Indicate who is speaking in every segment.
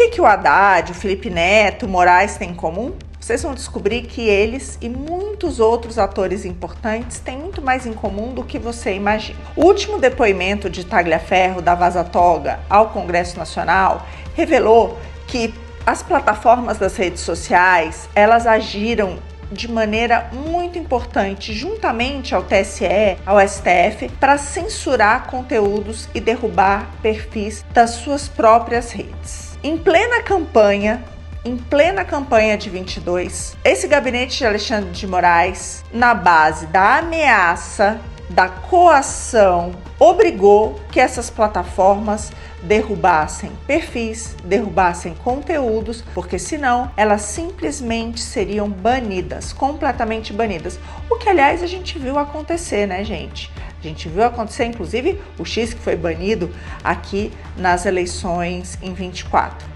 Speaker 1: que o Haddad, o Felipe Neto, o Moraes têm em comum? Vocês vão descobrir que eles e muitos outros atores importantes têm muito mais em comum do que você imagina. O último depoimento de Tagliaferro da Vaza Toga ao Congresso Nacional revelou que as plataformas das redes sociais, elas agiram de maneira muito importante, juntamente ao TSE, ao STF, para censurar conteúdos e derrubar perfis das suas próprias redes. Em plena campanha de 22, esse gabinete de Alexandre de Moraes, na base da ameaça, da coação, obrigou que essas plataformas derrubassem perfis, derrubassem conteúdos, porque senão elas simplesmente seriam banidas, completamente banidas. O que, aliás, a gente viu acontecer, né, gente? A gente viu acontecer, inclusive, o X que foi banido aqui nas eleições em 24.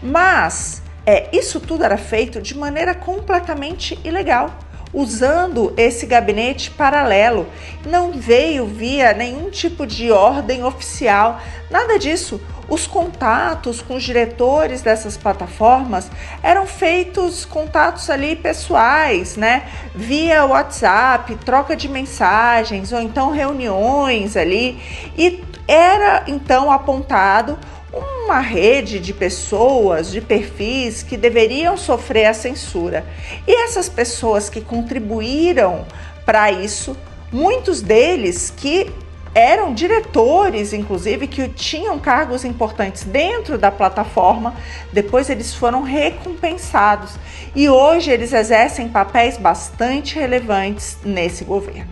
Speaker 1: Mas isso tudo era feito de maneira completamente ilegal, usando esse gabinete paralelo. Não veio via nenhum tipo de ordem oficial, nada disso. Os contatos com os diretores dessas plataformas eram feitos contatos ali pessoais, né? Via WhatsApp, troca de mensagens ou então reuniões ali. E era então apontado uma rede de pessoas, de perfis que deveriam sofrer a censura. E essas pessoas que contribuíram para isso, muitos deles que eram diretores, inclusive, que tinham cargos importantes dentro da plataforma, depois eles foram recompensados. E hoje eles exercem papéis bastante relevantes nesse governo.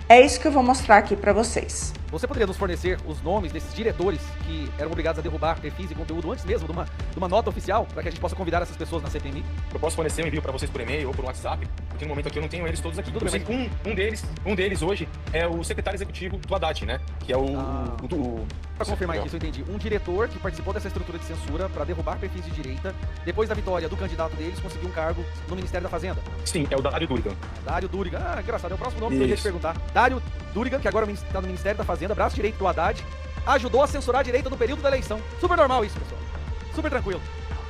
Speaker 1: É isso que eu vou mostrar aqui para vocês.
Speaker 2: Você poderia nos fornecer os nomes desses diretores que eram obrigados a derrubar perfis e conteúdo antes mesmo de uma nota oficial, para que a gente possa convidar essas pessoas na CPMI?
Speaker 3: Eu posso fornecer um envio para vocês por e-mail ou por WhatsApp, porque no momento aqui eu não tenho eles todos aqui. Tudo bem, mas um deles hoje é o secretário executivo do Haddad, né? Que é
Speaker 2: Para confirmar isso, eu entendi. Um diretor que participou dessa estrutura de censura para derrubar perfis de direita, depois da vitória do candidato deles, conseguiu um cargo no Ministério da Fazenda.
Speaker 3: Sim, é o Dário Durigan.
Speaker 2: Dário Durigan. Ah, engraçado. É o próximo nome que eu ia te perguntar. Dário Durigan, que agora está no Ministério da Fazenda, braço direito do Haddad, ajudou a censurar a direita no período da eleição. Super normal isso, pessoal. Super tranquilo.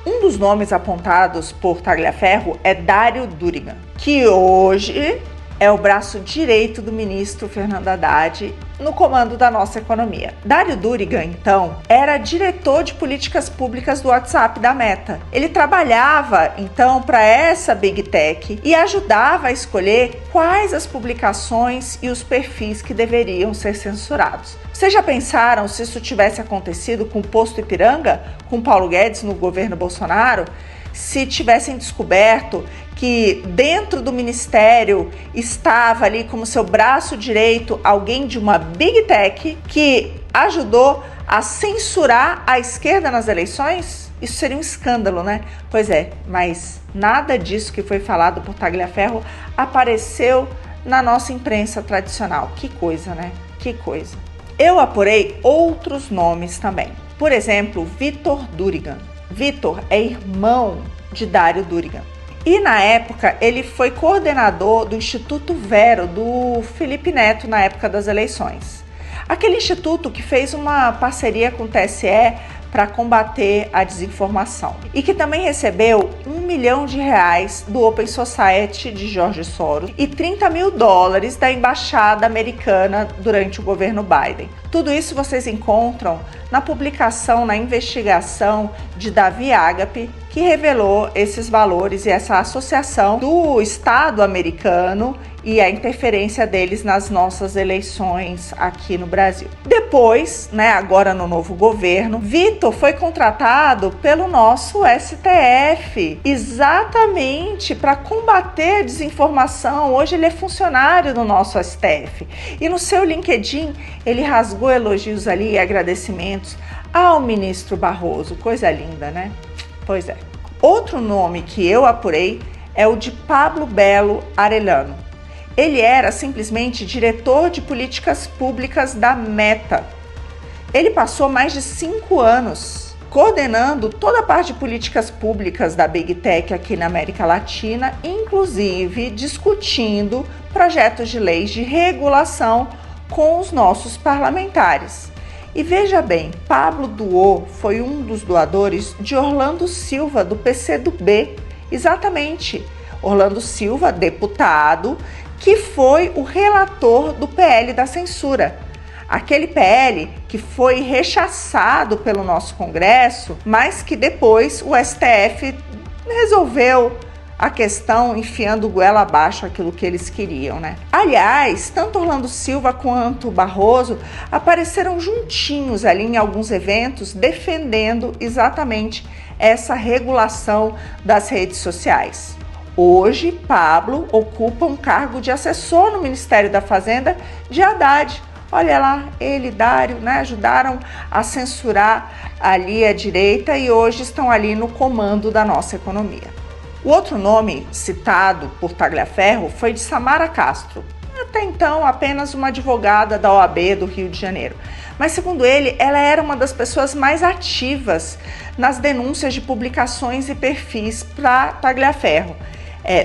Speaker 1: Um dos nomes apontados por Tagliaferro é Dário Durigan, que hoje é o braço direito do ministro Fernando Haddad no comando da nossa economia. Dário Durigan, então, era diretor de políticas públicas do WhatsApp da Meta. Ele trabalhava, então, para essa Big Tech e ajudava a escolher quais as publicações e os perfis que deveriam ser censurados. Vocês já pensaram se isso tivesse acontecido com o Posto Ipiranga, com Paulo Guedes no governo Bolsonaro? Se tivessem descoberto que dentro do ministério estava ali como seu braço direito alguém de uma Big Tech que ajudou a censurar a esquerda nas eleições? Isso seria um escândalo, né? Pois é, mas nada disso que foi falado por Tagliaferro apareceu na nossa imprensa tradicional. Que coisa, né? Que coisa. Eu apurei outros nomes também. Por exemplo, Vitor Durigan. Vitor é irmão de Dário Durigan. E na época ele foi coordenador do Instituto Vero, do Felipe Neto, na época das eleições. Aquele instituto que fez uma parceria com o TSE para combater a desinformação. E que também recebeu R$1 milhão do Open Society de George Soros e $30 mil da Embaixada Americana durante o governo Biden. Tudo isso vocês encontram na publicação, na investigação de Davi Agape, que revelou esses valores e essa associação do Estado americano e a interferência deles nas nossas eleições aqui no Brasil. Depois, agora no novo governo, Vitor foi contratado pelo nosso STF, exatamente para combater a desinformação. Hoje ele é funcionário do nosso STF. E no seu LinkedIn, ele rasgou elogios ali e agradecimentos ao ministro Barroso. Coisa linda, né? Pois é. Outro nome que eu apurei é o de Pablo Belo Arellano. Ele era simplesmente diretor de políticas públicas da Meta. Ele passou mais de 5 anos coordenando toda a parte de políticas públicas da Big Tech aqui na América Latina, inclusive discutindo projetos de leis de regulação com os nossos parlamentares. E veja bem, Pablo doou, foi um dos doadores de Orlando Silva, do PCdoB. Exatamente, Orlando Silva, deputado, que foi o relator do PL da censura. Aquele PL que foi rechaçado pelo nosso Congresso, mas que depois o STF resolveu a questão enfiando goela abaixo aquilo que eles queriam, né? Aliás, tanto Orlando Silva quanto Barroso apareceram juntinhos ali em alguns eventos defendendo exatamente essa regulação das redes sociais. Hoje, Pablo ocupa um cargo de assessor no Ministério da Fazenda de Haddad. Olha lá, ele e Dário, né, ajudaram a censurar ali a direita e hoje estão ali no comando da nossa economia. O outro nome citado por Tagliaferro foi de Samara Castro, até então apenas uma advogada da OAB do Rio de Janeiro. Mas segundo ele, ela era uma das pessoas mais ativas nas denúncias de publicações e perfis para Tagliaferro.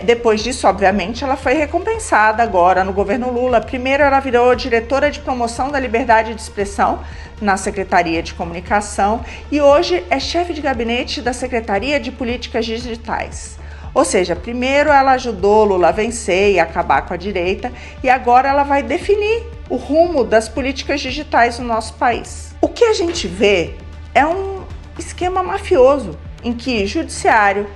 Speaker 1: Depois disso, obviamente, ela foi recompensada agora no governo Lula. Primeiro, ela virou diretora de promoção da liberdade de expressão na Secretaria de Comunicação e hoje é chefe de gabinete da Secretaria de Políticas Digitais. Ou seja, primeiro ela ajudou Lula a vencer e acabar com a direita e agora ela vai definir o rumo das políticas digitais no nosso país. O que a gente vê é um esquema mafioso em que judiciário,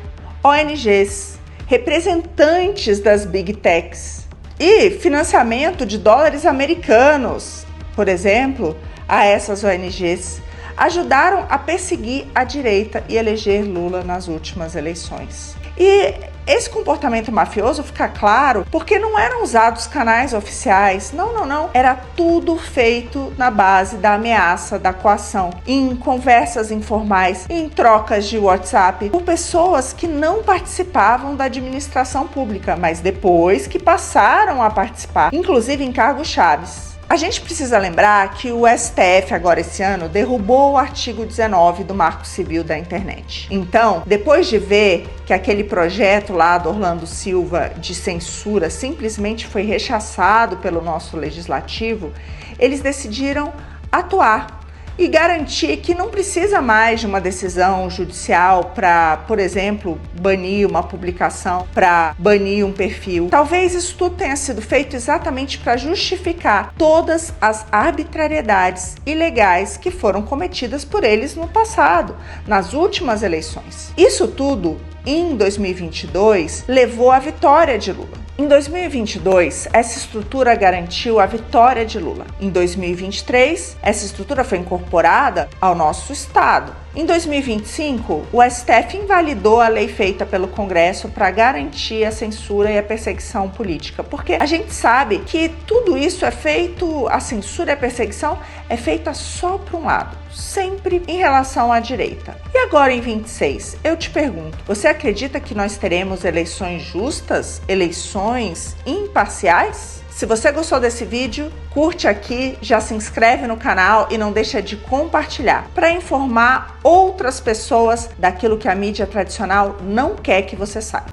Speaker 1: ONGs, representantes das Big Techs e financiamento de dólares americanos, por exemplo, a essas ONGs, ajudaram a perseguir a direita e eleger Lula nas últimas eleições. E esse comportamento mafioso fica claro porque não eram usados canais oficiais, não. Era tudo feito na base da ameaça, da coação, em conversas informais, em trocas de WhatsApp, por pessoas que não participavam da administração pública, mas depois que passaram a participar, inclusive em cargos chaves. A gente precisa lembrar que o STF agora esse ano derrubou o artigo 19 do Marco Civil da Internet. Então, depois de ver que aquele projeto lá do Orlando Silva de censura simplesmente foi rechaçado pelo nosso legislativo, eles decidiram atuar e garantir que não precisa mais de uma decisão judicial para, por exemplo, banir uma publicação, para banir um perfil. Talvez isso tudo tenha sido feito exatamente para justificar todas as arbitrariedades ilegais que foram cometidas por eles no passado, nas últimas eleições. Isso tudo, em 2022, levou à vitória de Lula. Em 2022, essa estrutura garantiu a vitória de Lula. Em 2023, essa estrutura foi incorporada ao nosso Estado. Em 2025, o STF invalidou a lei feita pelo Congresso para garantir a censura e a perseguição política, porque a gente sabe que tudo isso é feito, a censura e a perseguição é feita só para um lado, sempre em relação à direita. E agora em 26, eu te pergunto, você acredita que nós teremos eleições justas, eleições imparciais? Se você gostou desse vídeo, curte aqui, já se inscreve no canal e não deixa de compartilhar para informar outras pessoas daquilo que a mídia tradicional não quer que você saiba.